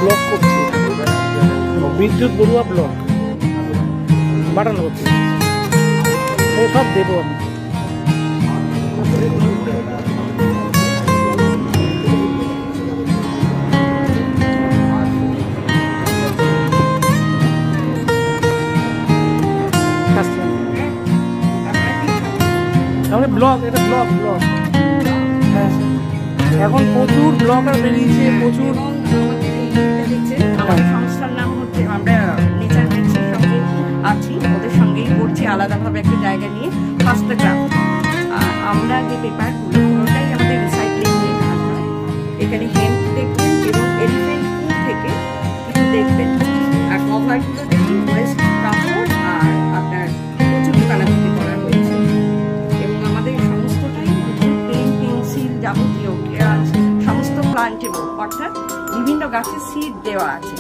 Block করছে, বিদ্যুৎ Barua block বাটানো হচ্ছে, সব দেবো আমি। ব্লক, এটা ব্লক ব্লক। হ্যাঁ, এখন প্রচুর ব্লগার বেরিয়েছে, প্রচুর। সংস্থার নাম হচ্ছে, আমরা নেচার মিক্সের সঙ্গে আছি, ওদের সঙ্গেই করছি আলাদাভাবে একটা জায়গা নিয়ে ফার্স্ট গ্রাম। আমরা যে পেপারগুলো পুরোটাই আমাদের রিসাইক্লিং নিয়ে কাজ হয়। এখানে হেম্প দেখবেন এবং এলিফেন্ট ফুড থেকে কিছু দেখবেন, আর কভারগুলো দেখি ওয়েস্ট কাপড় আর আপনার প্রচুর কালাকুটি করা হয়েছে। এবং আমাদের সমস্তটাই পেন, পেন্সিল, যাবতীয় সমস্ত প্লান্টেবল, অর্থাৎ বিভিন্ন গাছের সিড দেওয়া আছে।